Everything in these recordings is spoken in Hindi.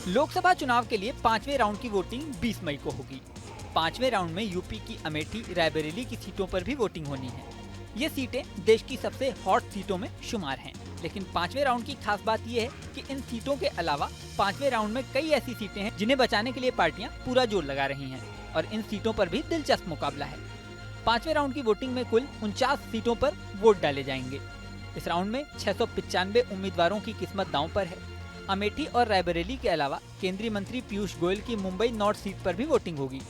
लोकसभा चुनाव के लिए 5वें राउंड की वोटिंग 20 मई को होगी। 5वें राउंड में यूपी की अमेठी, रायबरेली की सीटों पर भी वोटिंग होनी है। ये सीटें देश की सबसे हॉट सीटों में शुमार हैं। लेकिन 5वें राउंड की खास बात यह है कि इन सीटों के अलावा 5वें राउंड में कई ऐसी सीटें हैं जिन्हें बचाने के लिए पार्टियां पूरा जोर लगा रही हैं और इन सीटों पर भी दिलचस्प मुकाबला है। 5वें राउंड की वोटिंग में कुल 49 सीटों पर वोट डाले जाएंगे। इस राउंड में 695 उम्मीदवारों की किस्मत दांव पर है। अमेठी और रायबरेली के अलावा केंद्रीय मंत्री पीयूष गोयल की मुंबई नॉर्थ सीट पर भी वोटिंग होगी।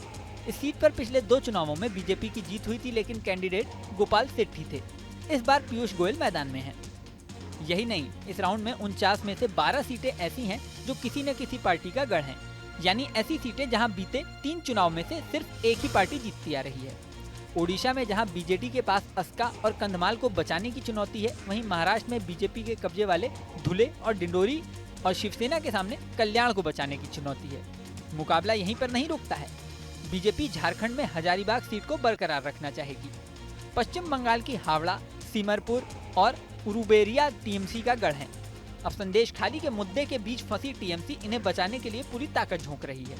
इस सीट पर पिछले 2 चुनावों में बीजेपी की जीत हुई थी, लेकिन कैंडिडेट गोपाल सेठी थे। इस बार पीयूष गोयल मैदान में हैं। यही नहीं, इस राउंड में 49 में से 12 सीटें ऐसी हैं जो किसी न किसी पार्टी का गढ़ हैं। यानी ऐसी सीटें जहां बीते 3 चुनाव में से सिर्फ एक ही पार्टी जीतती आ रही है। ओडिशा में जहां बीजेडी के पास अस्का और कंधमाल को बचाने की चुनौती है, वहीं महाराष्ट्र में बीजेपी के कब्जे वाले धुले और डिंडोरी और शिवसेना के सामने कल्याण को बचाने की चुनौती है। मुकाबला यहीं पर नहीं रुकता है। बीजेपी झारखंड में हजारीबाग सीट को बरकरार रखना चाहेगी। पश्चिम बंगाल की हावड़ा, सीमरपुर और उरुबेरिया टीएमसी का गढ़ है। अब संदेश खाली के मुद्दे के बीच फंसी टीएमसी इन्हें बचाने के लिए पूरी ताकत झोंक रही है।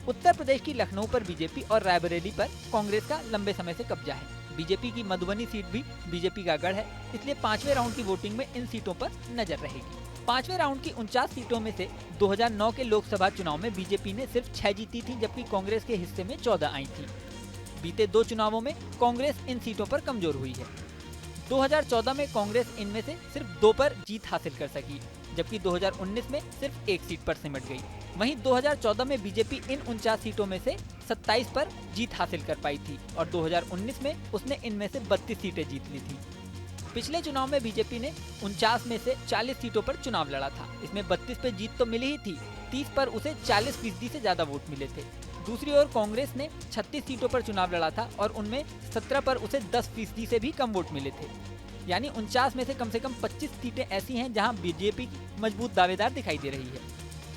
उत्तर प्रदेश की लखनऊ पर बीजेपी और रायबरेली पर कांग्रेस का लंबे समय से कब्जा है। बीजेपी की मधुबनी सीट भी बीजेपी का गढ़ है, इसलिए 5वें राउंड की वोटिंग में इन सीटों पर नजर रहेगी। 5वें राउंड की 49 सीटों में से 2009 के लोकसभा चुनाव में बीजेपी ने सिर्फ 6 जीती थी, जबकि कांग्रेस के हिस्से में 14 आई थी। बीते 2 चुनावों में कांग्रेस इन सीटों पर कमजोर हुई है। 2014 में कांग्रेस इनमें से सिर्फ 2 पर जीत हासिल कर सकी, जबकि 2019 में सिर्फ 1 सीट पर सिमट गई। वहीं 2014 में बीजेपी इन 49 सीटों में से 27 पर जीत हासिल कर पाई थी और 2019 में उसने इनमें से 32 सीटें जीत ली थी। पिछले चुनाव में बीजेपी ने 49 में से 40 सीटों पर चुनाव लड़ा था। इसमें 32 पे जीत तो मिली ही थी, 30 पर उसे 40% से ज्यादा वोट मिले थे। दूसरी ओर कांग्रेस ने 36 सीटों पर चुनाव लड़ा था और उनमें 17 पर उसे 10% से भी कम वोट मिले थे। यानी 49 में से कम 25 सीटें ऐसी हैं जहां बीजेपी मजबूत दावेदार दिखाई दे रही है।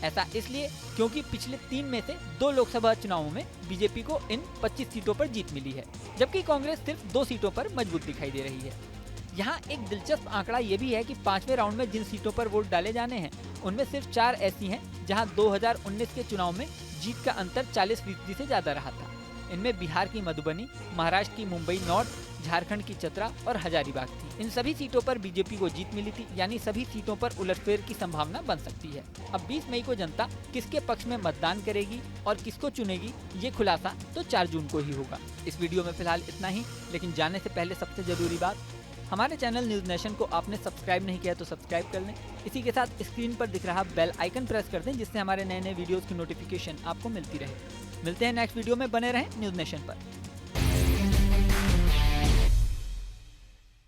ऐसा इसलिए क्योंकि पिछले 3 में से 2 लोकसभा चुनावों में बीजेपी को इन 25 सीटों पर जीत मिली है, जबकि कांग्रेस सिर्फ 2 सीटों पर मजबूत दिखाई दे रही है। यहाँ एक दिलचस्प आंकड़ा ये भी है कि 5वें राउंड में जिन सीटों पर वोट डाले जाने हैं, उनमें सिर्फ 4 ऐसी हैं जहाँ 2019 के चुनाव में जीत का अंतर 40% से ज्यादा रहा था। इनमें बिहार की मधुबनी, महाराष्ट्र की मुंबई नॉर्थ, झारखंड की चतरा और हजारीबाग थी। इन सभी सीटों पर बीजेपी को जीत मिली थी, यानी सभी सीटों पर उलटफेर की संभावना बन सकती है। अब 20 मई को जनता किसके पक्ष में मतदान करेगी और किसको चुनेगी, ये खुलासा तो 4 जून को ही होगा। इस वीडियो में फिलहाल इतना ही, लेकिन जाने से पहले सबसे जरूरी बात, हमारे चैनल न्यूज़ नेशन को आपने सब्सक्राइब नहीं किया तो सब्सक्राइब कर लें। इसी के साथ स्क्रीन पर दिख रहा बेल आइकन प्रेस कर दें, जिससे हमारे नए वीडियोस की नोटिफिकेशन आपको मिलती रहे। मिलते हैं नेक्स्ट वीडियो में, बने रहें न्यूज़ नेशन पर।